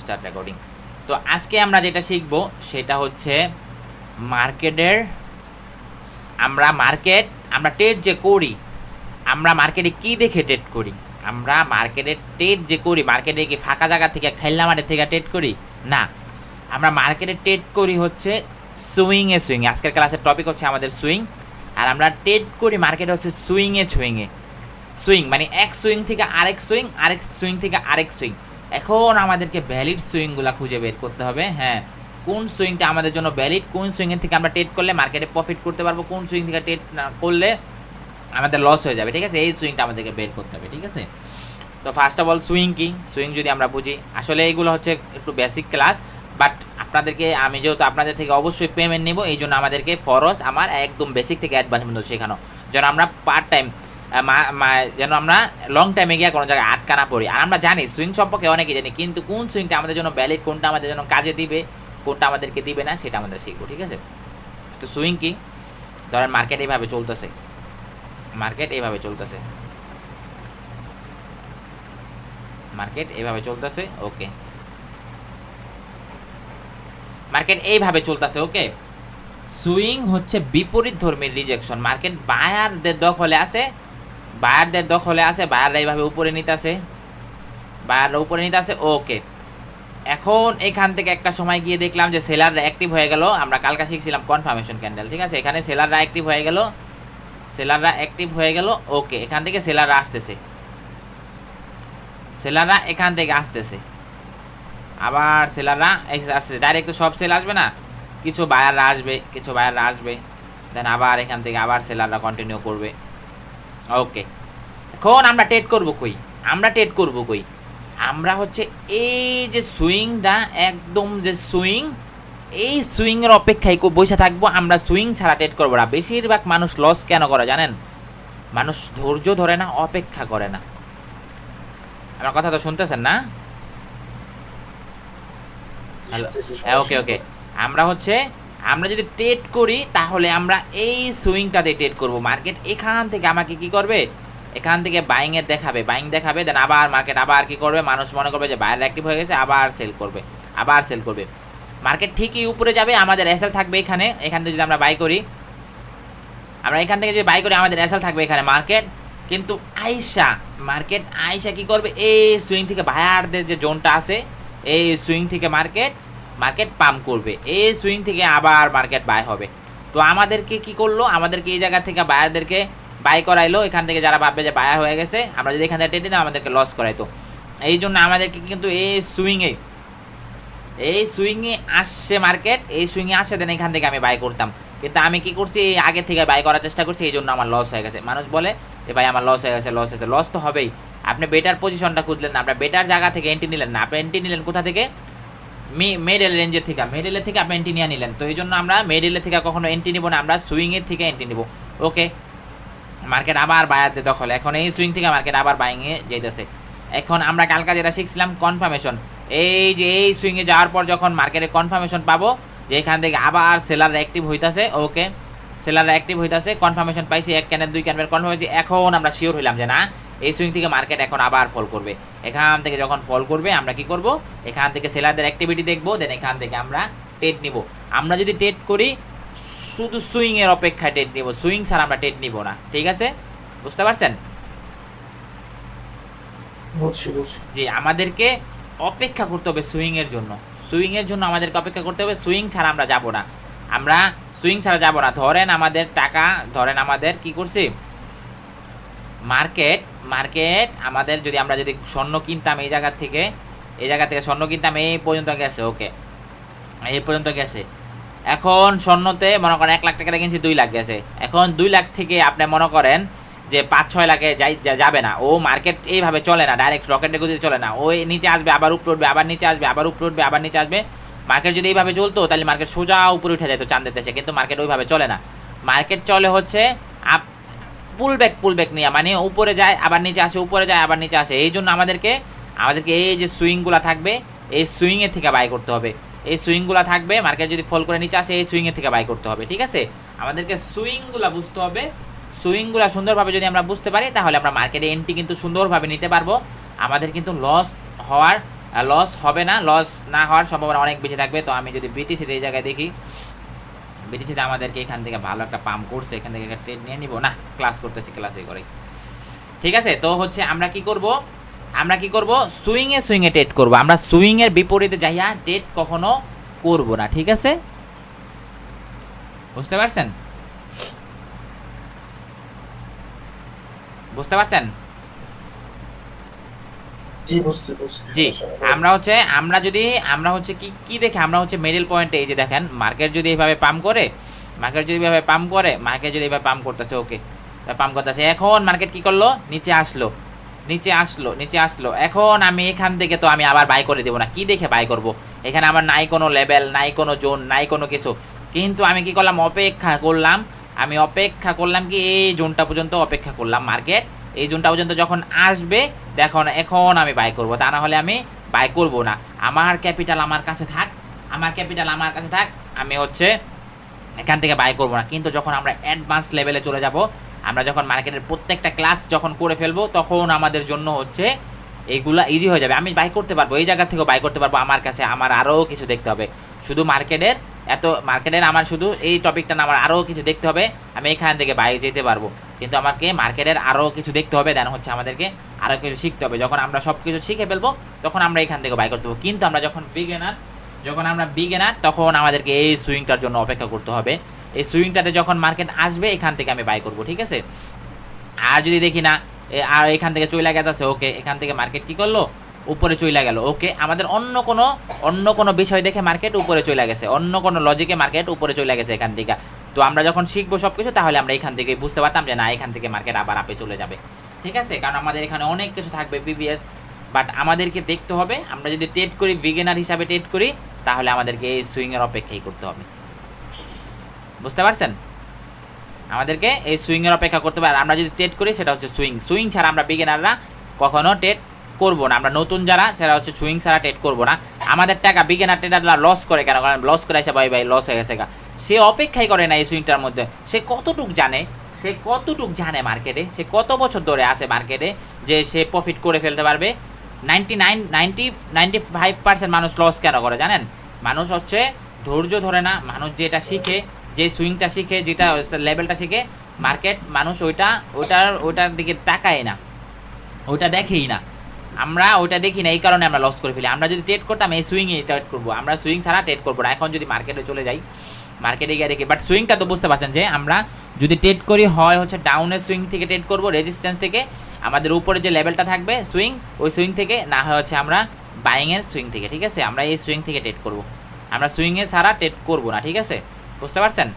Start recording. তো আজকে আমরা যেটা শিখব সেটা হচ্ছে মার্কেটের, আমরা ট্রেড যে করি, আমরা মার্কেটে কি দেখে ট্রেড করি? আমরা মার্কেটে ট্রেড যে করি, মার্কেটে কি ফাঁকা জায়গা থেকে খেলনা মাঠের থেকে ট্রেড করি? না, আমরা মার্কেটে ট্রেড করি হচ্ছে সুইংয়ে। আজকের ক্লাসের টপিক হচ্ছে আমাদের সুইং, আর আমরা ট্রেড করি মার্কেটে হচ্ছে সুইংয়ে। সুইং মানে এক সুইং থেকে আরেক সুইং, আরেক সুইং থেকে আরেক সুইং। এখন আমাদেরকে ভ্যালিড সুইংগুলো খুঁজে বের করতে হবে। হ্যাঁ, কোন সুইংটা আমাদের জন্য ভ্যালিড, কোন সুইংয়ের থেকে আমরা ট্রেড করলে মার্কেটে প্রফিট করতে পারবো, কোন সুইং থেকে ট্রেড না করলে আমাদের লস হয়ে যাবে। ঠিক আছে, এই সুইংটা আমাদেরকে বের করতে হবে। ঠিক আছে, তো ফার্স্ট অফ অল সুইং কি, সুইং যদি আমরা বুঝি, আসলে এইগুলো হচ্ছে একটু বেসিক ক্লাস, বাট আপনাদেরকে আমি যেহেতু আপনাদের থেকে অবশ্যই পেমেন্ট নেব, এই জন্য আমাদেরকে ফরজ আমার একদম বেসিক থেকে অ্যাডভান্স পর্যন্ত শেখানো, যেন আমরা পার্ট টাইম যেন আমরা লং টাইমে গিয়ে কোনো জায়গায় আটকা না পড়ি। আর আমরা জানি সুইং সম্পর্কে অনেকেই জানি, কিন্তু কোন সুইংটা আমাদের জন্য ভ্যালিড, কোনটা আমাদের জন্য কাজে দিবে, কোনটা আমাদেরকে দিবে না, সেটা আমাদের শিখবো। ঠিক আছে, তো সুইং কি, ধরেন মার্কেট এইভাবে চলতেছে, মার্কেট এইভাবে চলতেছে, ওকে, মার্কেট এইভাবে চলতেছে, ওকে। সুইং হচ্ছে বিপরীত ধর্মীর রিজেকশন। মার্কেট বায়ারদের দখলে আছে, বায়াররা এইভাবে উপরে নিতে আসে, ওকে। এখন এখান থেকে একটা সময় গিয়ে দেখলাম যে সেলাররা অ্যাক্টিভ হয়ে গেল। আমরা কালকে শিখছিলাম কনফার্মেশন ক্যান্ডেল। ঠিক আছে, এখানে সেলাররা অ্যাক্টিভ হয়ে গেল, ওকে। এখান থেকে সেলাররা এখান থেকে আসতেছে, আবার সেলাররা আসতেছে। ডাইরেক্ট তো সব সেল আসবে না, কিছু বায়াররা আসবে, দেন আবার এখান থেকে আবার সেলাররা কন্টিনিউ করবে, ওকে। এখন আমরা ট্রেড করবো কই? আমরা হচ্ছে এই যে সুইংটা, একদম যে সুইং, এই সুইংয়ের অপেক্ষায় বসে থাকবো। আমরা সুইং ছাড়া ট্রেড করবো না। বেশিরভাগ মানুষ লস কেন করে জানেন? মানুষ ধৈর্য ধরে না, অপেক্ষা করে না। আমার কথা তো শুনতেছেন না? ওকে। আমরা যদি ট্রেড করি তাহলে আমরা এই সুইংটাতে ট্রেড করব। মার্কেট এখান থেকে আমাকে কি করবে, এখান থেকে বাইং দেখাবে, দেন আবার মার্কেট আবার কি করবে, মানুষ মনে করবে যে বায়ার অ্যাক্টিভ হয়ে গেছে, আবার সেল করবে। মার্কেট ঠিকই উপরে যাবে, আমাদের এসএল থাকবে এখানে থেকে যদি আমরা বাই করি, আমাদের এসএল থাকবে এখানে। মার্কেট আইসা কি করবে, এই সুইং থেকে বায়ারদের যে জোনটা আছে, এই সুইং থেকে মার্কেট পাম্প করবে, এই সুইং থেকে আবার মার্কেট বাই হবে। তো আমাদেরকে কি করলো, আমাদেরকে এই জায়গা থেকে বায়ারদেরকে বাই করাইলো। এখান থেকে যারা ভাববে যে বায়ার হয়ে গেছে, আমরা যদি এখান থেকে টেনে দিই আমাদেরকে লস করাইতো। এই জন্য আমাদেরকে কিন্তু এই সুইংয়ে আসছে মার্কেট, দেন এখান থেকে আমি বাই করতাম। কিন্তু আমি কি করছি, আগে থেকে বাই করার চেষ্টা করছি, এই জন্য আমার লস হয়ে গেছে। মানুষ বলে যে ভাই আমার লস হয়ে গেছে, লস তো হবেই। আপনি বেটার পজিশনটা খুঁজলেন না, আপনার বেটার জায়গা থেকে এন্ট্রি নিলেন না। আপনি এন্ট্রি নিলেন কোথা থেকে? মিডল রেঞ্জের থেকে, আপনি এন্ট্রি নিয়ে নিলেন। তো এই জন্য আমরা মিডলের থেকে কখনো এন্ট্রি নিব না, আমরা সুইংয়ের থেকে এন্ট্রি নিব, ওকে। মার্কেট আবার বায়ারদের দখল, এখন এই সুইং থেকে মার্কেট আবার বাইংয়ে যেতেছে। এখন আমরা কালকে যেটা শিখছিলাম কনফার্মেশন, এই যে এই সুইংয়ে যাওয়ার পর যখন মার্কেটে কনফার্মেশন পাবো যে এখান থেকে আবার সেলার অ্যাক্টিভ হইতাছে, ওকে, কনফার্মেশন পাইছি, 1 ক্যান্ডেল 2 ক্যান্ডেল কনফার্ম হয়েছে। এখন আমরা শিওর হইলাম যে না, এই সুইং থেকে মার্কেট এখন আবার ফল করবে। এখান থেকে যখন ফল করবে আমরা কি করব, এখান থেকে সেলারদের অ্যাক্টিভিটি দেখবো, দেন এখান থেকে আমরা ট্রেড নিব। আমরা যদি ট্রেড করি শুধু সুইংয়ের অপেক্ষায় ট্রেড নিব, সুইং ছাড়া আমরা ট্রেড নিব না। ঠিক আছে, বুঝতে পারছেন? জি, আমাদেরকে অপেক্ষা করতে হবে সুইংয়ের জন্য আমাদেরকে অপেক্ষা করতে হবে। সুইং ছাড়া আমরা যাব না। ধরেন আমাদের কি করছি, মার্কেট আমাদের আমরা যদি স্বর্ণ কিনতাম, এই জায়গা থেকে স্বর্ণ কিনতাম, এই পর্যন্ত গেছে, ওকে, এই পর্যন্ত গেছে। এখন স্বর্ণতে মনে করেন 1 লাখ টাকা কিনছি, 2 লাখ গেছে। এখন 2 লাখ থেকে আপনি মনে করেন যে 5-6 লাখে যাবে না। ও মার্কেট এইভাবে চলে না, ডাইরেক্ট রকেটের গতিতে চলে না। ওই নিচে আসবে, আবার উপরে উঠবে, আবার নিচে আসবে, আবার উপরে উঠবে, আবার নিচে আসবে। মার্কেট যদি এইভাবে চলতো তাহলে মার্কেট সোজা উপরে উঠে যেত চাঁদের দেশে, কিন্তু মার্কেট ওইভাবে চলে না। মার্কেট চলে হচ্ছে পুলব্যাক নিয়ে, মানে উপরে যায় আবার নিচে আসে, উপরে যায় আবার নিচে আসে। এই জন্য আমাদেরকে এই যে সুইংগুলো থাকবে, এই সুইংয়ের থেকে বাই করতে হবে। এই সুইংগুলো থাকবে, মার্কেট যদি ফল করে নিচে আসে, এই সুইংয়ের থেকে বাই করতে হবে। ঠিক আছে, আমাদেরকে সুইংগুলো বুঝতে হবে। সুইংগুলো সুন্দরভাবে যদি আমরা বুঝতে পারি তাহলে আমরা মার্কেটে এন্ট্রি কিন্তু সুন্দরভাবে নিতে পারবো। আমাদের কিন্তু লস হওয়ার লস হবে না, লস না হওয়ার সম্ভাবনা অনেক বেশি থাকবে। তো আমি যদি বিটিসিতে এই জায়গায় দেখি, বিটিসিতে আমাদেরকে এখান থেকে ভালো একটা পাম্প করছে, এখান থেকে একটা ট্রেড নিয়ে নিব না, ক্লাস করতেছি, ক্লাসে করে। ঠিক আছে, তো হচ্ছে আমরা কি করব, আমরা কি করব, সুইংয়ে ট্রেড করব। আমরা সুইংয়ের বিপরীতে যাইয়া ট্রেড কখনো করব না, ঠিক আছে, বুঝতে পারছেন? বুঝতে পারছেন? জি, আমরা হচ্ছে কি দেখে, আমরা হচ্ছে মিডল পয়েন্টে, এই যে দেখেন মার্কেট যদি এইভাবে পাম্প করে, মার্কেট যদি এইভাবে পাম্প করে, মার্কেট যদি এইভাবে পাম্প করতেছে, ওকে পাম্প করতেছে, এখন মার্কেট কি করলো, নিচে আসলো, নিচে আসলো, নিচে আসলো। এখন আমি এখান থেকে তো আমি আবার বাই করে দেবো না, কি দেখে বাই করব? এখানে আমার নাই কোনো লেভেল, নাই কোনো জোন, নাই কোনো কিছু, কিন্তু আমি কি করলাম, অপেক্ষা করলাম। আমি অপেক্ষা করলাম কি, এই জোনটা পর্যন্ত অপেক্ষা করলাম, মার্কেট এই জোনটা পর্যন্ত যখন আসবে, দেখুন এখন আমি বাই করব, তা না হলে আমি বাই করব না। আমার ক্যাপিটাল আমার কাছে থাক, আমার ক্যাপিটাল আমার কাছে থাক, আমি হচ্ছে এখান থেকে বাই করব না। কিন্তু যখন আমরা অ্যাডভান্স লেভেলে চলে যাব, আমরা যখন মার্কেটের প্রত্যেকটা ক্লাস যখন করে ফেলবো, তখন আমাদের জন্য হচ্ছে এইগুলা ইজি হয়ে যাবে, আমি বাই করতে পারবো, এই জায়গা থেকেও বাই করতে পারবো। আমার কাছে আমার আরও কিছু দেখতে হবে, শুধু মার্কেটের আমার শুধু এই টপিকটা না, আমার আরও কিছু দেখতে হবে, আমি এখান থেকে বাই যেতে পারবো। কিন্তু আমাকে মার্কেটের আরও কিছু দেখতে হবে, দেন হচ্ছে আমাদেরকে আরও কিছু শিখতে হবে। যখন আমরা সব কিছু শিখে ফেলবো, তখন আমরা এখান থেকে বাই করতে পারবো। কিন্তু আমরা যখন বিগেনার, তখন আমাদেরকে এই সুইংটার জন্য অপেক্ষা করতে হবে। এই সুইংটাতে যখন মার্কেট আসবে, এখান থেকে আমি বাই করবো, ঠিক আছে। আর যদি দেখি না, আর এখান থেকে চলে গেছে, ওকে এখান থেকে মার্কেট কি করলো, উপরে চলে গেল, ওকে আমাদের অন্য কোনো বিষয় দেখে মার্কেট উপরে চলে গেছে, অন্য কোনো লজিকে মার্কেট উপরে চলে গেছে এখান থেকে। তো আমরা যখন শিখবো সব কিছু, তাহলে আমরা এখান থেকে বুঝতে পারতাম যে না, এখান থেকে মার্কেট আবার আপে চলে যাবে, ঠিক আছে। কারণ আমাদের এখানে অনেক কিছু থাকবে প্রিভিয়াস, বাট আমাদেরকে দেখতে হবে, আমরা যদি ট্রেড করি, বিগিনার হিসাবে ট্রেড করি, তাহলে আমাদেরকে এই সুইংয়ের অপেক্ষাই করতে হবে, বুঝতে পারছেন? আমাদেরকে এই সুইংয়ের অপেক্ষা করতে হবে। আর আমরা যদি ট্রেড করি, সেটা হচ্ছে সুইং ছাড়া আমরা বিগিনাররা কখনো ট্রেড করবো না। আমরা নতুন যারা, সেটা হচ্ছে সুইং ছাড়া ট্রেড করবো না। আমাদের টাকা বিগিনার ট্রেডাররা লস করে কেন? কারণ লস করে এসে ভাই লস হয়ে গেছে, সে অপেক্ষাই করে না এই সুইংটার মধ্যে। সে কতটুক জানে মার্কেটে, সে কত বছর ধরে আসে মার্কেটে, যে সে প্রফিট করে ফেলতে পারবে। 95% মানুষ লস কেন করে জানেন? মানুষ হচ্ছে ধৈর্য ধরে না। মানুষ যেটা শিখে, যে সুইংটা শিখে, যেটা লেভেলটা শিখে, মার্কেট মানুষ ওইটার দিকে তাকায় না, ওইটা দেখেই না। আমরা ওইটা দেখি না, এই কারণে আমরা লস করে ফেলি। আমরা যদি ট্রেড করতাম, এই সুইংয়ে ট্রেড করবো, আমরা সুইং ছাড়া ট্রেড করবো না। এখন যদি মার্কেটে চলে যাই, মার্কেটে গিয়ে দেখি, বাট সুইংটা তো বুঝতে পারছেন যে আমরা যদি ট্রেড করি, হয় হচ্ছে ডাউনের সুইং থেকে ট্রেড করবো, রেজিস্ট্যান্স থেকে, আমাদের উপরে যে লেভেলটা থাকবে সুইং, ওই সুইং থেকে, না হয় হচ্ছে আমরা বাইংয়ের সুইং থেকে, ঠিক আছে। আমরা এই সুইং থেকে ট্রেড করবো, আমরা সুইংয়ে ছাড়া ট্রেড করবো না, ঠিক আছে, বুঝতে পারছেন?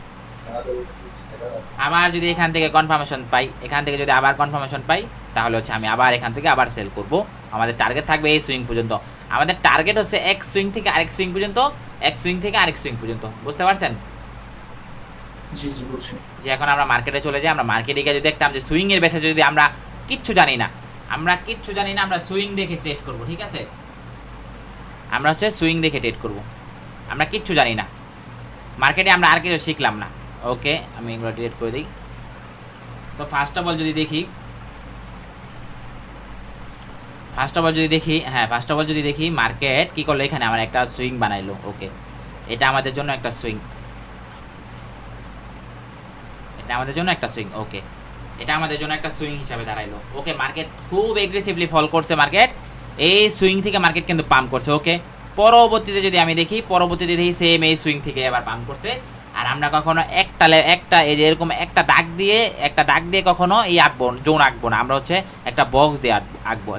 আবার যদি এখান থেকে কনফার্মেশন পাই, এখান থেকে যদি আবার কনফার্মেশন পাই, তাহলে হচ্ছে আমি আবার এখান থেকে আবার সেল করব। আমাদের টার্গেট থাকবে এই সুইং পর্যন্ত। আমাদের টার্গেট হচ্ছে এক সুইং থেকে আরেক সুইং পর্যন্ত, এক সুইং থেকে আরেক সুইং পর্যন্ত, বুঝতে পারছেন? যে এখন আমরা মার্কেটে চলে যাই, আমরা মার্কেটে গিয়ে যদি দেখতাম যে সুইংয়ের বেসে যদি আমরা কিচ্ছু জানি না, আমরা সুইং দেখে ট্রেড করব, ঠিক আছে। আমরা হচ্ছে সুইং দেখে ট্রেড করব, আমরা কিচ্ছু জানি না মার্কেটে, আমরা আর কিছু শিখলাম না। ওকে, আমি এগুলো ডিলিট করে দিই। তো ফার্স্ট অফ অল যদি দেখি, মার্কেট কী করলো, এখানে আমার একটা সুইং বানাইলো, ওকে এটা আমাদের জন্য একটা সুইং, ওকে এটা আমাদের জন্য একটা সুইং হিসাবে দাঁড়াইলো। ওকে, মার্কেট খুব এগ্রেসিভলি ফল করছে, মার্কেট এই সুইং থেকে মার্কেট কিন্তু পাম্প করছে। ওকে, পরবর্তীতে যদি আমি দেখি, সেম এই সুইং থেকে এবার পাম্প করছে। আর আমরা কখনো একটা এই যে এরকম একটা দাগ দিয়ে কখনো এই জোন আঁকবো না, আমরা হচ্ছে একটা বক্স দিয়ে আঁকবো,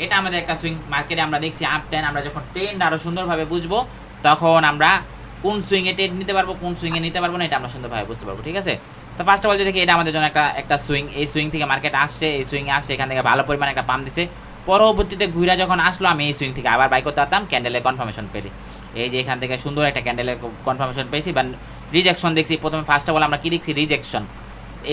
এটা আমাদের একটা সুইং। মার্কেটে আমরা দেখছি আপ ট্রেন, আমরা যখন ট্রেন্ড আরও সুন্দরভাবে বুঝবো, তখন আমরা কোন সুইংয়ে ট্রেড নিতে পারবো, কোন সুইংয়ে নিতে পারবো না, এটা আমরা সুন্দরভাবে বুঝতে পারবো, ঠিক আছে। তো ফার্স্ট অফ অল যদি দেখি, এটা আমাদের জন্য একটা সুইং, এই সুইং থেকে মার্কেট আসছে, এই সুইংয়ে আসছে, এখান থেকে ভালো পরিমাণে একটা পাম্প দিছে। পরবর্তীতে ঘুরা যখন আসলো, আমি এই সুইং থেকে আবার বাই করতে পারতাম, ক্যান্ডেলের কনফার্মেশন পেলে। এই যে এখান থেকে সুন্দর একটা ক্যান্ডেলের কনফার্মেশন পেয়েছি, বা রিজেকশন দেখছি। প্রথমে ফার্স্ট অফ অল আমরা কি দেখছি, রিজেকশন।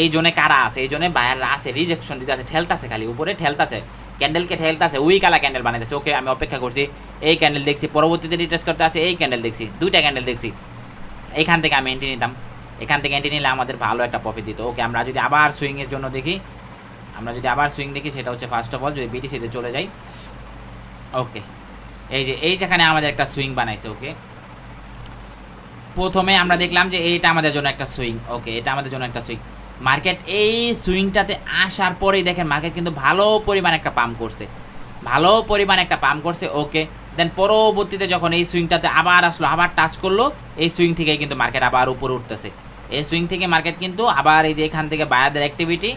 এই জোনে কারা আছে, এই জোনে বায়াররা আছে, রিজেকশন দিতে আছে, ঠেলতাছে, খালি উপরে ঠেলতাছে, ক্যান্ডেলকে ঠেলতাছে, উইক আলা ক্যান্ডেল বানাইতেছে। ওকে, আমি অপেক্ষা করছি, এই ক্যান্ডেল দেখছি, পরবর্তীতে রিটেস্ট করতে আছে, এই ক্যান্ডেল দেখছি, দুইটা ক্যান্ডেল দেখছি, এইখান থেকে আমি এন্ট্রি নিতাম, এখান থেকে এন্ট্রি নিলে আমাদের ভালো একটা প্রফিট দিত। ওকে, আমরা যদি আবার সুইংয়ের জন্য দেখি, সেটা হচ্ছে ফার্স্ট অফ অল যদি বিটিসিতে চলে যাই, ওকে, এই যেখানে আমাদের একটা সুইং বানাইছে। ওকে, প্রথমে আমরা দেখলাম যে এইটা আমাদের জন্য একটা সুইং। ওকে, এটা আমাদের জন্য একটা সুইং। মার্কেট এই সুইংটাতে আসার পরেই দেখেন মার্কেট কিন্তু ভালো পরিমাণ একটা পাম্প করছে, ভালো পরিমাণ একটা পাম্প করছে। ওকে, দেন পরবর্তীতে যখন এই সুইংটাতে আবার আসলো, আবার টাচ করলো, এই সুইং থেকেই কিন্তু মার্কেট আবার উপরে উঠতেছে। এই সুইং থেকে মার্কেট কিন্তু আবার এই যে এখান থেকে বায়ারদের অ্যাক্টিভিটি,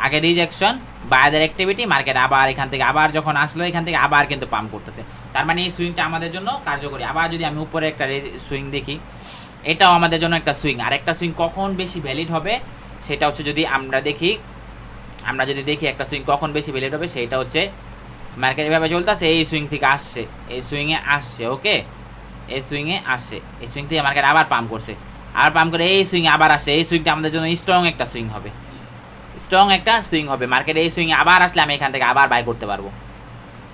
আগে রিজেকশন, বায়ারদের অ্যাক্টিভিটি, মার্কেট আবার এখান থেকে আবার যখন আসলো এখান থেকে আবার কিন্তু পাম্প করতেছে। তার মানে এই সুইংটা আমাদের জন্য কার্যকরী। আবার যদি আমি উপরে একটা সুইং দেখি, এটাও আমাদের জন্য একটা সুইং। আর একটা সুইং কখন বেশি ভ্যালিড হবে সেটা হচ্ছে যদি আমরা দেখি, একটা সুইং কখন বেশি ভ্যালিড হবে সেটা হচ্ছে মার্কেট এভাবে চলতেছে, এই সুইং থেকে আসছে, এই সুইংয়ে আসছে। ওকে, এই সুইংয়ে আসছে, এই সুইং থেকে মার্কেট আবার পাম্প করছে, আবার পাম্প করে এই সুইংয়ে আবার আসছে। এই সুইংটা আমাদের জন্য স্ট্রং একটা সুইং হবে, স্ট্রং একটা সুইং হবে। মার্কেট এই সুইংয়ে আবার আসলে আমি এখান থেকে আবার বাই করতে পারবো।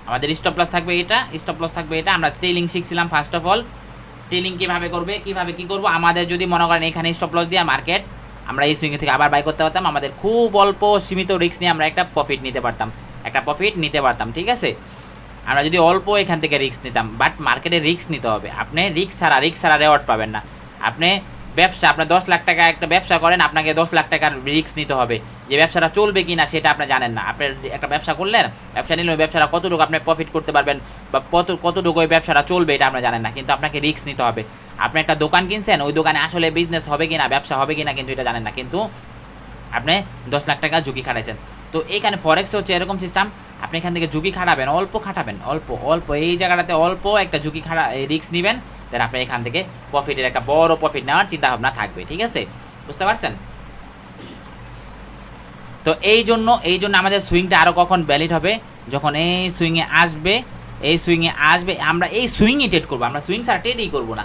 আমাদের স্টপ লস থাকবে এটা, স্টপ লস থাকবে এটা। আমরা টেলিং শিখছিলাম ফার্স্ট অফ অল, টেলিং কীভাবে করবে, কীভাবে কী করবো। আমাদের যদি মনে করেন এখানে স্টপ লস দিয়ে মার্কেট আমরা এই সুইং থেকে আবার বাই করতে পারতাম, আমাদের খুব অল্প সীমিত রিস্ক নিয়ে আমরা একটা প্রফিট নিতে পারতাম, ঠিক আছে। আমরা যদি অল্প এখান থেকে রিস্ক নিতাম, বাট মার্কেটে রিস্ক নিতে হবে। আপনি রিস্ক ছাড়া রেওয়ার্ড পাবেন না। আপনি ব্যবসা, আপনার 10 লাখ টাকা একটা ব্যবসা করেন, আপনাকে 10 লাখ টাকার রিস্ক নিতে হবে। যে ব্যবসাটা চলবে কি না সেটা আপনি জানেন না। আপনি একটা ব্যবসা করলেন, ব্যবসা নিলে ওই ব্যবসাটা কতটুকু আপনি প্রফিট করতে পারবেন বা কতটুকু ওই ব্যবসাটা চলবে এটা আপনি জানেন না, কিন্তু আপনাকে রিস্ক নিতে হবে। আপনি একটা দোকান কিনছেন, ওই দোকানে আসলে বিজনেস হবে কি না, ব্যবসা হবে কি না, কিন্তু এটা জানেন না, কিন্তু আপনি 10 লাখ টাকা ঝুঁকি খাটাইছেন। তো এইখানে ফরেক্সে হচ্ছে এরকম সিস্টেম, আপনি এখান থেকে ঝুঁকি খাটাবেন, অল্প খাটাবেন, অল্প এই জায়গাটাতে অল্প একটা ঝুঁকি রিস্ক নেবেন, দেন আপনি এখান থেকে প্রফিটের একটা বড় প্রফিট নেওয়ার চিন্তাভাবনা থাকবে, ঠিক আছে, বুঝতে পারছেন। তো এই জন্য আমাদের সুইংটা আরও কখন ভ্যালিড হবে, যখন এই সুইংয়ে আসবে, আমরা এই সুইংই ট্রেড করবো। আমরা সুইং ছাড়া ট্রেডই করবো না।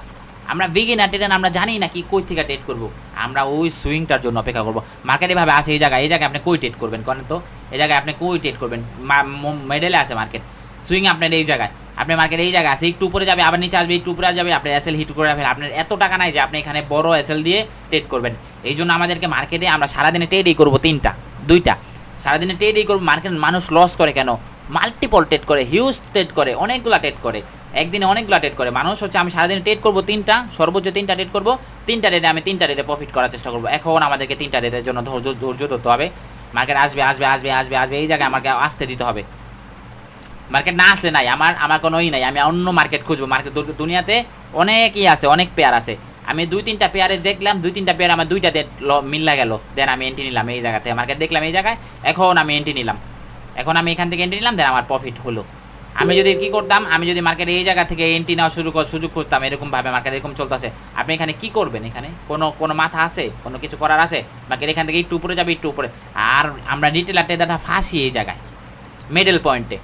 আমরা বিগিনার ট্রেডার, আমরা জানি না কি কই থেকে ট্রেড করবো, আমরা ওই সুইংটার জন্য অপেক্ষা করবো। মার্কেট এভাবে আসে, এই জায়গায় আপনি কই ট্রেড করবেন করেন তো, এই জায়গায় আপনি কই ট্রেড করবেন, মেডেলে আছে মার্কেট, সুইং আপনার এই জায়গায়, আপনি মার্কেট এই জায়গায় আছে, একটু উপরে যাবে আবার নিচে আসবে, একটু উপরে যাবে, আপনি এসএল হিট করে রাখবেন। আপনার এত টাকা নাই যে আপনি এখানে বড় এসএল দিয়ে ট্রেড করবেন। এই জন্য আমাদেরকে মার্কেটে আমরা সারাদিনে ট্রেডই করবো, 2টা সারাদিনে ট্রেডই করবো। মার্কেট মানুষ লস করে কেন, মাল্টিপল ট্রেড করে, হিউজ ট্রেড করে, অনেকগুলো ট্রেড করে, একদিনে অনেকগুলো ট্রেড করে। মানুষ হচ্ছে আমি সারাদিনে ট্রেড করবো 3টা, সর্বোচ্চ 3টা ট্রেড করবো, 3টা ট্রেডে আমি 3টা ট্রেডে প্রফিট করার চেষ্টা করবো। এখন আমাদেরকে 3টা ট্রেডের জন্য ধৈর্য ধরতে হবে। মার্কেট আসবে, এই জায়গায় আমাকে আসতে দিতে হবে। মার্কেট না আসলে নাই, আমার কোনো নাই, আমি অন্য মার্কেট খুঁজবো। মার্কেট দুনিয়াতে অনেকই আছে, অনেক পেয়ার আছে। আমি 2-3টা পেয়ারে দেখলাম, 2-3টা পেয়ার আমার 2টাতে মিল্লা গেল, দেন আমি এন্ট্রি নিলাম এই জায়গা থেকে। মার্কেট দেখলাম এই জায়গায়, এখন আমি এন্ট্রি নিলাম, আমি এখান থেকে এন্ট্রি নিলাম, দেন আমার প্রফিট হলো। আমি যদি কী করতাম, আমি যদি মার্কেটে এই জায়গা থেকে এন্ট্রি নেওয়া সুযোগ খুঁজতাম, এরকমভাবে মার্কেট এরকম চলতেছে, আপনি এখানে কী করবেন, এখানে কোনো মাথা আছে, কোনো কিছু করার আছে? মার্কেট এখান থেকে একটু উপরে যাবে, একটু উপরে। আর আমরা রিটেলার ট্রেডারটা ফাঁসি এই জায়গায়, মিডল পয়েন্টে,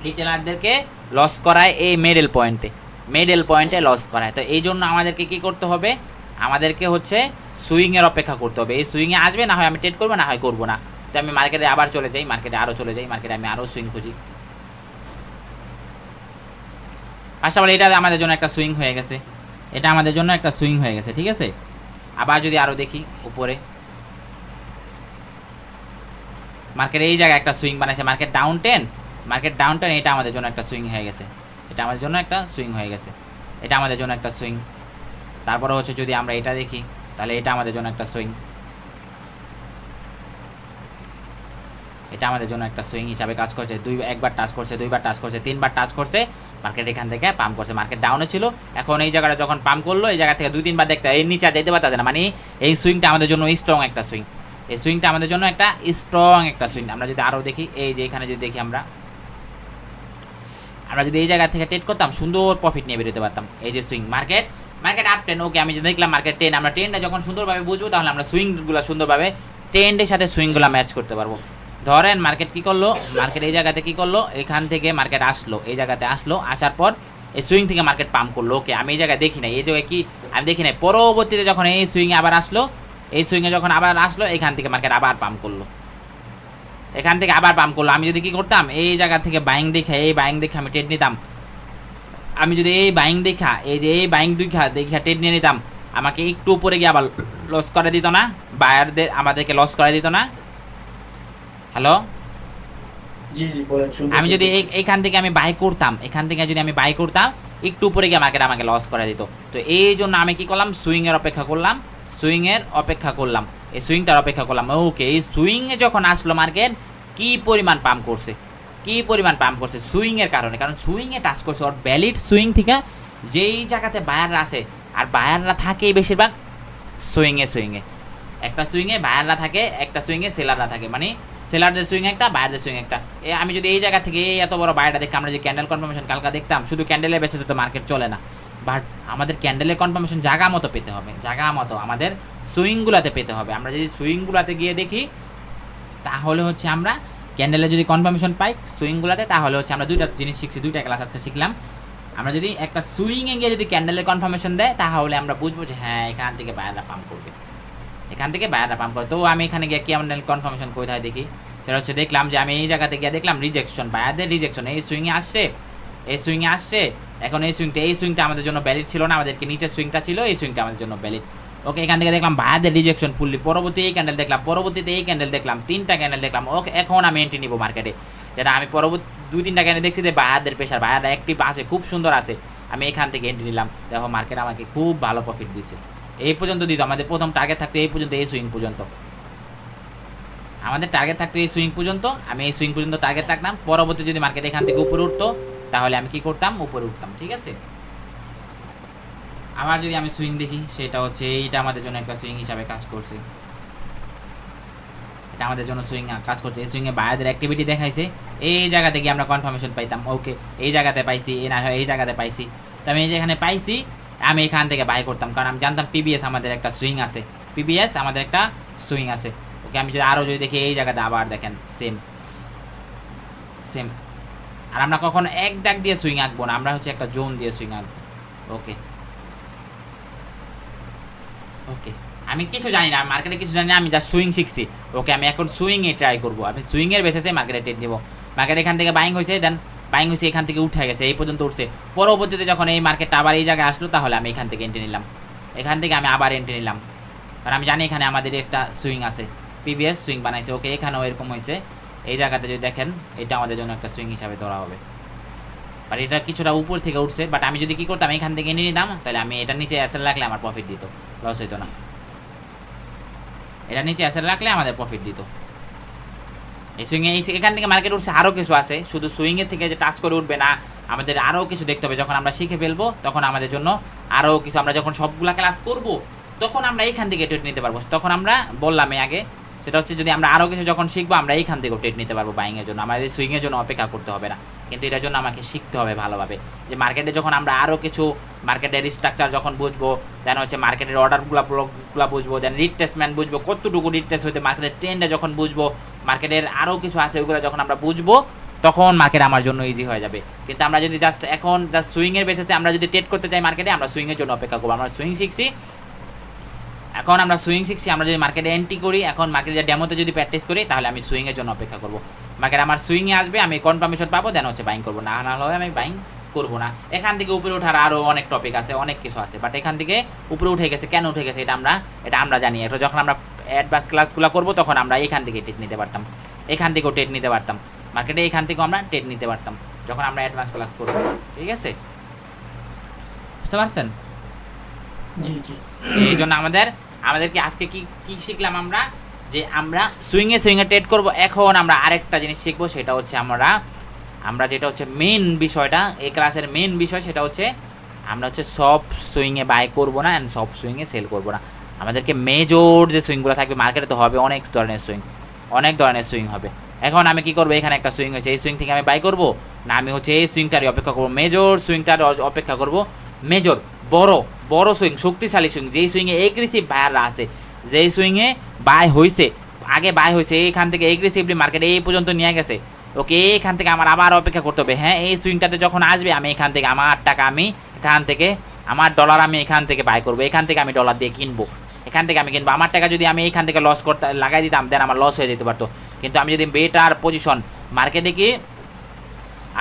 রিটেলারদেরকে লস করায় এই মিডল পয়েন্টে লস করায়। তো এই জন্য আমাদেরকে কী করতে হবে, আমাদেরকে হচ্ছে সুইংয়ের অপেক্ষা করতে হবে। এই সুইংয়ে আসবে, না হয় আমি ট্রেড করবো, না হয় করবো না। তো আমি মার্কেটে আবার চলে যাই, মার্কেটে আমি আরও সুইং খুঁজি। ফার্স্ট অফ অল এটা আমাদের জন্য একটা সুইং হয়ে গেছে, ঠিক আছে। আবার যদি আরও দেখি উপরে, মার্কেট এই জায়গায় একটা সুইং বানাইছে, মার্কেট ডাউন টেন, এটা আমাদের জন্য একটা সুইং হয়ে গেছে, এটা আমাদের জন্য একটা সুইং। তারপরে হচ্ছে যদি আমরা এটা দেখি, তাহলে এটা আমাদের জন্য একটা সুইং, হিসাবে কাজ করছে। একবার টাচ করছে, 2বার টাচ করছে, 3বার টাচ করছে, মার্কেট এখান থেকে পাম্প করছে। মার্কেট ডাউনে ছিল, এখন এই জায়গাটা যখন পাম্প করলো, এই জায়গা থেকে 2-3বার দেখতে এর নিচে যেতে পারতেছে না। মানে এই সুইংটা আমাদের জন্য স্ট্রং একটা সুইং, আমরা যদি আরও দেখি, এই যে এখানে যদি দেখি, আমরা যদি এই জায়গা থেকে ট্রেড করতাম, সুন্দর প্রফিট নিয়ে বেরোতে পারতাম। এই যে সুইং, মার্কেট আপ টেন, ওকে, আমি যে দেখলাম মার্কেট টেন, আমরা টেনটা যখন সুন্দরভাবে বুঝবো, তাহলে আমরা সুইংগুলো সুন্দরভাবে ট্রেন্ডের সাথে সুইংগুলো ম্যাচ করতে পারবো। ধরেন মার্কেট কী করলো, এই জায়গাতে কী করলো, এখান থেকে মার্কেট আসলো, এই জায়গাতে আসার পর এই সুইং থেকে মার্কেট পাম্প করলো। ওকে, আমি এই জায়গায় দেখি নাই, এই জায়গায় কি আমি দেখি নাই। পরবর্তীতে যখন এই সুইংয়ে আবার আসলো, এখান থেকে মার্কেট আবার পাম্প করলো, আমি যদি কী করতাম, এই জায়গা থেকে বাইং দেখে আমি ট্রেড নিতাম। আমি যদি এই বাইং দেখা, ট্রেড নিয়ে নিতাম, আমাকে একটু উপরে গিয়ে আবার লস করে দিত না, বায়ারদের আমাদেরকে লস করে দিত না। হ্যালো, জি জি বলেন, আমি যদি শুনতেছি। এইখান থেকে আমি বাই করতাম, এখান থেকে যদি আমি বাই করতাম, একটু উপরে গিয়ে মার্কেট আমাকে লস করে দিত। তো এই জন্য আমি কি করলাম, সুইংয়ের অপেক্ষা করলাম, সুইংয়ের অপেক্ষা করলাম, এই সুইংটার অপেক্ষা করলাম। ওকে, এই সুইংয়ে যখন আসলো মার্কেট, কি পরিমাণ পাম্প করছে, কি পরিমাণ পাম্প করছে সুইংয়ের কারণে, কারণ সুইংয়ে টাচ করছে ওর ভ্যালিড সুইং থেকে, যেই জায়গাতে বায়াররা আছে, আর বায়াররা থাকেই বেশিরভাগ সুইংয়ে, সুইংয়ে একটা সুইংয়ে বায়াররা থাকে, একটা সুইংয়ে সেলাররা থাকে, মানে সেলারদের সুইং একটা, বায়ারদের সুইং একটা। আমি যদি এই জায়গা থেকে এত বড় বায়ারটা দেখি, আমরা যে ক্যান্ডেল কনফার্মেশন কালকা দেখতাম, শুধু ক্যান্ডেলের বেসিসে তো মার্কেট চলে না, বাট আমাদের ক্যান্ডেলের কনফার্মেশন জায়গা মতো পেতে হবে, জায়গা মতো আমাদের সুইংগুলাতে পেতে হবে। আমরা যদি সুইংগুলাতে গিয়ে দেখি, তাহলে হচ্ছে আমরা ক্যান্ডেলে যদি কনফার্মেশন পাই সুইংগুলাতে, তাহলে হচ্ছে আমরা দুইটা জিনিস শিখছি, দুইটা ক্লাস আজকে শিখলাম। আমরা যদি একটা সুইংয়ে গিয়ে যদি ক্যান্ডেলের কনফার্মেশন দেয়, তাহলে আমরা বুঝবো যে হ্যাঁ এখান থেকে বায়াররা পাম্প করবে, এখান থেকে বায়াররা পাম্প করে। তো আমি এখানে গিয়ে ক্যান্ডেল কনফার্মেশন কোথায় দেখি, সেটা হচ্ছে দেখলাম যে আমি এই জায়গাতে গিয়ে দেখলাম রিজেকশন, বায়ারদের রিজেকশন, এই সুইংয়ে আসছে, এই সুইংয়ে আসছে। এখন এই সুইংটা আমাদের জন্য ভ্যালিড ছিল না, আমাদেরকে নিচের সুইংটা ছিল, এই সুইংটা আমাদের জন্য ভ্যালিড। ওকে, এখান থেকে দেখলাম বায়ারদের রিজেকশন ফুললি, পরবর্তী এই ক্যান্ডেল দেখলাম, পরবর্তীতে এই ক্যান্ডেল দেখলাম, তিনটা ক্যান্ডেল দেখলাম। ওকে, এখন আমি এন্ট্রি নিব মার্কেটে, যেটা আমি পরবর্তী দুই তিনটা ক্যান্ডেল দেখছি যে বায়ারদের প্রেশার, বায়াররা অ্যাক্টিভ আছে, খুব সুন্দর আছে, আমি এখান থেকে এন্ট্রি নিলাম। দেখো মার্কেট আমাকে খুব ভালো প্রফিট দিচ্ছে, এই পর্যন্ত দিত। আমাদের প্রথম টার্গেট থাকতো এই পর্যন্ত, এই সুইং পর্যন্ত আমাদের টার্গেট থাকতো, এই সুইং পর্যন্ত, আমি এই সুইং পর্যন্ত টার্গেট রাখতাম। পরবর্তী যদি মার্কেট এখান থেকে উপরে উঠতো, তাহলে আমি কি করতাম, উপরে উঠতাম, ঠিক আছে। আবার যদি আমি সুইং দেখি, সেটা হচ্ছে এইটা আমাদের জন্য একটা সুইং হিসাবে কাজ করছে, এটা আমাদের জন্য সুইং কাজ করছে। এই সুইংয়ে বায়ারদের অ্যাক্টিভিটি দেখাইছে, এই জায়গা থেকে আমরা কনফার্মেশন পাইতাম। ওকে, এই জায়গাতে পাইছি, এ না হয় এই জায়গাতে পাইছি, তো আমি যেখানে পাইছি আমি এখান থেকে বাই করতাম, কারণ আমি জানতাম পিবিএস আমাদের একটা সুইং আছে, পিবিএস আমাদের একটা সুইং আছে। ওকে, আমি যদি আরও যদি দেখি এই জায়গাতে আবার দেখেন সেম সেম, আর আমরা কখনো এক দাগ দিয়ে সুইং আঁকবো না, আমরা হচ্ছে একটা জোন দিয়ে সুইং আঁকবো। ওকে ওকে, আমি কিছু জানি না, মার্কেটে কিছু জানি না, আমি জাস্ট সুইং শিখছি। ওকে, আমি এখন সুইংয়ে ট্রাই করবো, আমি সুইংয়ের বেসিসে মার্কেটে ট্রেড নেবো। মার্কেট এখান থেকে বাইং হয়েছে, দেন বাইং হয়েছে, এখান থেকে উঠে গেছে, এই পর্যন্ত উঠছে। পরবর্তীতে যখন এই মার্কেটটা আবার এই জায়গায় আসলো, তাহলে আমি এখান থেকে এন্ট্রি নিলাম, এখান থেকে আমি আবার এন্ট্রি নিলাম, কারণ আমি জানি এখানে আমাদের একটা সুইং আছে, পিবিএস সুইং বানাইছে। ওকে, এখানেও এরকম হয়েছে, এই জায়গাতে যদি দেখেন, এটা আমাদের জন্য একটা সুইং হিসাবে ধরা হবে, বাট এটা কিছুটা উপর থেকে উঠছে। বাট আমি যদি কী করতাম, এখান থেকে এনে নিতাম, তাহলে আমি এটা নিচে অ্যাসেল রাখলে আমার প্রফিট দিত, লস হইতো না। এটা নিচে অ্যাসেল রাখলে আমাদের প্রফিট দিত। এই সুইংয়ে এখান থেকে মার্কেট উঠছে, আরও কিছু আছে, শুধু সুইংয়ের থেকে যে টাচ করে উঠবে না, আমাদের আরও কিছু দেখতে হবে। যখন আমরা শিখে ফেলবো, তখন আমাদের জন্য আরও কিছু, আমরা যখন সবগুলা ক্লাস করবো, তখন আমরা এইখান থেকে ট্রেড নিতে পারবো। তখন আমরা বললাম আগে, সেটা হচ্ছে যদি আমরা আরও কিছু যখন শিখবো, আমরা এইখান থেকেও ট্রেড নিতে পারবো বাইংয়ের জন্য, আমাদের সুইংয়ের জন্য অপেক্ষা করতে হবে না। কিন্তু এটার জন্য আমাকে শিখতে হবে ভালোভাবে, যে মার্কেটে যখন আমরা আরও কিছু মার্কেটের স্ট্রাকচার যখন বুঝবো, দেন হচ্ছে মার্কেটের অর্ডারগুলো ব্লকগুলো বুঝবো, দেন রিট্রেসমেন্ট বুঝবো, কতটুকু রিট্রেস হইতে, মার্কেটের ট্রেন্ডে যখন বুঝবো, মার্কেটের আরও কিছু আছে, ওইগুলো যখন আমরা বুঝবো, তখন মার্কেট আমার জন্য ইজি হয়ে যাবে। কিন্তু আমরা যদি এখন জাস্ট সুইংয়ের বেসিসে আমরা যদি ট্রেড করতে চাই মার্কেটে, আমরা সুইংয়ের জন্য অপেক্ষা করবো। আমরা সুইং শিখছি, এখন আমরা সুইং শিখছি, আমরা যদি মার্কেটে এন্ট্রি করি, এখন মার্কেটে ডেমোতে যদি প্র্যাকটিস করি, তাহলে আমি সুইংয়ের জন্য অপেক্ষা করবো। মার্কেট আমার সুইংয়ে আসবে, আমি কনফার্মেশন পাবো, দেন হচ্ছে বাইং করবো, না হলে আমি বাইং করবো না। এখান থেকে উপরে ওঠার আরও অনেক টপিক আছে, অনেক কিছু আছে, বাট এখান থেকে উপরে উঠে গেছে, কেন উঠে গেছে এটা আমরা জানি। এটা যখন আমরা অ্যাডভান্স ক্লাসগুলো করবো, তখন আমরা এখান থেকে টেট নিতে পারতাম, এখান থেকেও টেট নিতে পারতাম, মার্কেটে এখান থেকেও আমরা টেট নিতে পারতাম, যখন আমরা অ্যাডভান্স ক্লাস করবো, ঠিক আছে, বুঝতে পারছেন? জি জি। এই জন্য আমাদেরকে আজকে কি শিখলাম আমরা, যে আমরা সুইংয়ে ট্রেড করব। এখন আমরা আরেকটা জিনিস শিখবো, সেটা হচ্ছে আমরা যেটা হচ্ছে মেন বিষয়টা, এই ক্লাসের মেন বিষয়, সেটা হচ্ছে আমরা হচ্ছে সব সুইংয়ে বাই করবো না, অ্যান্ড সব সুইংয়ে সেল করবো না। আমাদেরকে মেজর যে সুইংগুলো থাকবে মার্কেটে, তো হবে অনেক ধরনের সুইং হবে। এখন আমি কি করবো, এখানে একটা সুইং হয়েছে, এই সুইং থেকে আমি বাই করবো না, আমি হচ্ছে এই সুইংটারই অপেক্ষা করবো, মেজর সুইংটার অপেক্ষা করবো। মেজর বড় সুইং, শক্তিশালী সুইং, যেই সুইংয়ে এগ্রেসিভ বায়াররা আছে, যেই সুইংয়ে আগে বাই হয়েছে, এইখান থেকে এগ্রেসিভলি মার্কেট এই পর্যন্ত নিয়ে গেছে। ওকে, এখান থেকে আমার আবার অপেক্ষা করতে হবে। হ্যাঁ, এই সুইংটাতে যখন আসবে, আমি এখান থেকে আমার টাকা, আমার ডলার আমি এখান থেকে বাই করবো, এখান থেকে আমি ডলার দিয়ে কিনবো, আমার টাকা যদি আমি এইখান থেকে লস করতে লাগাই দিতাম, দেন আমার লস হয়ে যেতে পারতো। কিন্তু আমি যদি বেটার পজিশন মার্কেটে কি,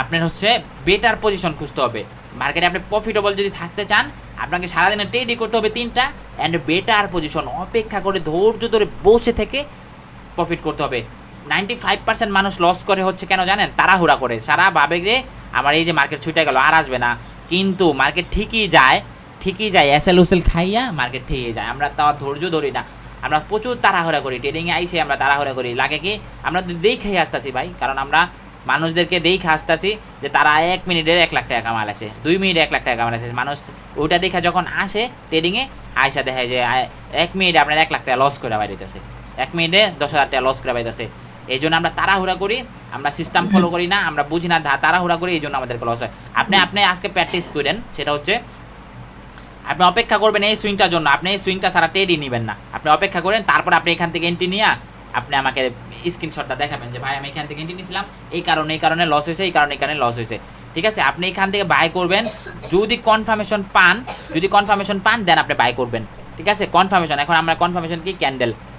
আপনার হচ্ছে বেটার পজিশন খুঁজতে হবে মার্কেটে। আপনি প্রফিটেবল যদি থাকতে চান, আপনাকে সারাদিনে ট্রেডই করতে হবে 3টা, অ্যান্ড বেটার পজিশন অপেক্ষা করে ধৈর্য ধরে বসে থেকে প্রফিট করতে হবে। 95% মানুষ লস করে হচ্ছে কেন জানেন? তাড়াহুড়া করে, সারা ভাবে যে আমার এই যে মার্কেট ছুটে গেল আর আসবে না, কিন্তু মার্কেট ঠিকই যায়, এসএল উসেল খাইয়া মার্কেট ঠিকই যায়। আমরা তাও ধৈর্য ধরি না, আমরা প্রচুর তাড়াহুড়া করি, ট্রেডিংয়ে আইসে আমরা তাড়াহুড়া করি। লাগে কি আমরা দেখেই আসতেছি ভাই, কারণ আমরা মানুষদেরকে দেখে আসতেছি যে তারা 1 মিনিটে 1 লাখ টাকা কামালেছে, 2 মিনিটে 1 লাখ টাকা কামালেছে। মানুষ ওইটা দেখে যখন আসে ট্রেডিংয়ে, আইসা দেখে যে 1 মিনিটে আপনার 1 লাখ টাকা লস করে বাইরেতেছে, 1 মিনিটে 10,000 টাকা লস করে বাইরেতেছে। এই জন্য আমরা তাড়াহুড়া করি, আমরা সিস্টেম ফলো করি না, আমরা বুঝি না, তাড়াহুড়া করি, এই জন্য আমাদেরকে লস হয়। আপনি আজকে প্র্যাকটিস করেন, সেটা হচ্ছে আপনি অপেক্ষা করবেন এই সুইংটার জন্য, আপনি এই সুইংটা সারা ট্রেডই নেবেন না, আপনি অপেক্ষা করেন, তারপর আপনি এখান থেকে এন্ট্রি নিয়ে আপনি আমাকে স্ক্রিনশটটা দেখাবেন যে ভাই আমি এখান থেকে এন্ট্রি নিয়েছিলাম, এই কারণে লস হয়েছে, এই কারণে লস হয়েছে। ঠিক আছে, আপনি এখান থেকে বাই করবেন, যদি কনফার্মেশন পান দেন আপনি বাই করবেন। ঠিক আছে, কনফার্মেশন, এখন আমরা কনফার্মেশন কি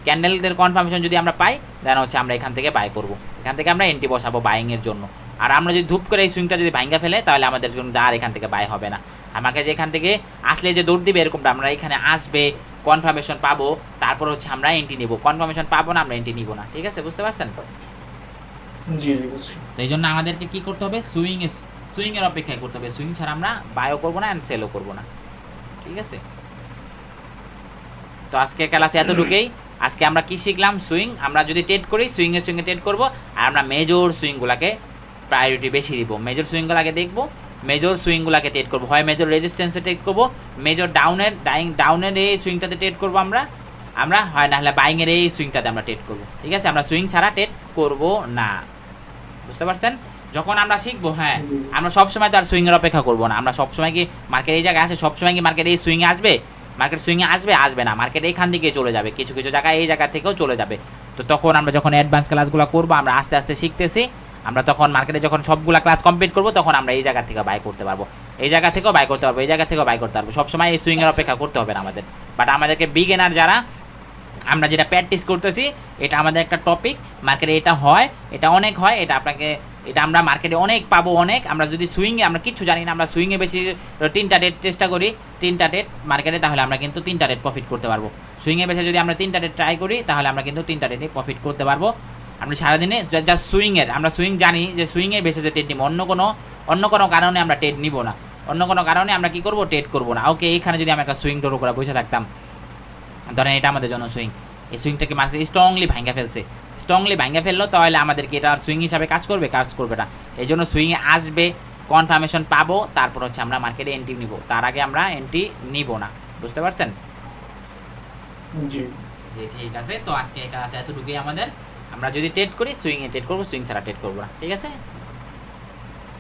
ক্যান্ডেলদের কনফার্মেশন যদি আমরা পাই, দেন হচ্ছে আমরা এখান থেকে বাই করব, এখান থেকে আমরা এন্ট্রি বসাবো বাইংয়ের জন্য। আর আমরা যদি ধূপ করে এই সুইংটা যদি ভাঙ্গা ফেলে, তাহলে আমাদের জন্য আর এখান থেকে বাই হবে না। আমাকে যে এখান থেকে আসলে যে দৌড় দিবে এরকমটা, আমরা এখানে আসবে, কনফার্মেশন পাবো, তারপর হচ্ছে আমরা এন্ট্রি নিব, কনফার্মেশন পাবো না আমরা এন্ট্রি নিব না। ঠিক আছে, বুঝতে পারছেন? জি জি বুঝছি। তো এই জন্য আমাদেরকে কি করতে হবে, সুইংয়ের অপেক্ষায় করতে হবে, সুইং ছাড়া আমরা বায়ও করবো না অ্যান্ড সেলও করবো না। ঠিক আছে, তো আজকে ক্লাসে এতটুকুই। আজকে আমরা কি শিখলাম, সুইং আমরা যদি ট্রেড করি সুইংয়ে ট্রেড করবো, আর আমরা মেজর সুইংগুলোকে প্রায়োরিটি বেশি দিব, মেজর সুইংগুলোকে দেখবো, মেজর সুইংগুলোকে ট্রেড করবো, হয় মেজর রেজিস্ট্যান্সে ট্রেড করবো, মেজর ডাউনের এই সুইংটাতে ট্রেড করবো আমরা হয় না হলে বাইংয়ের এই সুইংটাতে আমরা ট্রেড করবো। ঠিক আছে, আমরা সুইং ছাড়া ট্রেড করবো না, বুঝতে পারছেন? যখন আমরা শিখবো, হ্যাঁ আমরা সবসময় তো আর সুইংয়ের অপেক্ষা করবো না, আমরা সবসময় কি মার্কেট এই জায়গায় আসে, সবসময় কি মার্কেট এই সুইংয়ে আসবে? মার্কেট সুইংয়ে আসবে না, মার্কেট এইখান থেকে চলে যাবে, কিছু জায়গায় এই জায়গা থেকেও চলে যাবে। তো তখন আমরা যখন অ্যাডভান্স ক্লাসগুলো করবো, আমরা আস্তে আস্তে শিখতেছি, আমরা তখন মার্কেটে যখন সবগুলা ক্লাস কমপ্লিট করবো, তখন আমরা এই জায়গা থেকে বাই করতে পারবো, এই জায়গা থেকেও বাই করতে পারবো, এই জায়গা থেকেও বাই করতে পারবো। সবসময় এই সুইংয়ের অপেক্ষা করতে হবে না আমাদের। বাট আমাদেরকে বিগিনার যারা, আমরা যেটা প্র্যাকটিস করতেছি, এটা আমাদের একটা টপিক, মার্কেটে এটা হয়, এটা অনেক হয়, এটা আমরা মার্কেটে অনেক পাবো, অনেক। আমরা যদি সুইংয়ে আমরা কিচ্ছু জানি না, আমরা সুইংয়ে বেশি 3টা ডেট চেষ্টা করি, 3টা ডেট মার্কেটে, তাহলে আমরা কিন্তু 3টা ডেট প্রফিট করতে পারবো। সুইংয়ে বেশি যদি আমরা 3টা ডেট ট্রাই করি, তাহলে আমরা কিন্তু 3টা ডেটে প্রফিট করতে পারবো। আমরা সারাদিনে জাস্ট সুইংয়ের, আমরা সুইং জানি যে সুইংয়ের বেশি যে ট্রেড নিব, অন্য কোনো কারণে আমরা ট্রেড নিব না, অন্য কোনো কারণে আমরা কি করবো, ট্রেড করবো না। ওকে, এইখানে যদি আমরা একটা সুইং ডোরো করে বসে থাকতাম, ধরেন এটা আমাদের জন্য সুইং, এই সুইংটাকে মার্কেট স্ট্রংলি ভাঙ্গা ফেললো, তাহলে আমাদেরকে এটা আর সুইং হিসাবে কাজ করবে না। এই জন্য সুইংয়ে আসবে, কনফার্মেশন পাবো, তারপর হচ্ছে আমরা মার্কেটে এন্ট্রি নিব, তার আগে আমরা এন্ট্রি নিব না। বুঝতে পারছেন? জি জি ঠিক আছে, তো আজকে এই ক্লাসে এতটুকুই আমাদের। আমরা যদি ট্রেড করি সুইংয়ে ট্রেড করবো, সুইং ছাড়া ট্রেড করবো না। ঠিক আছে।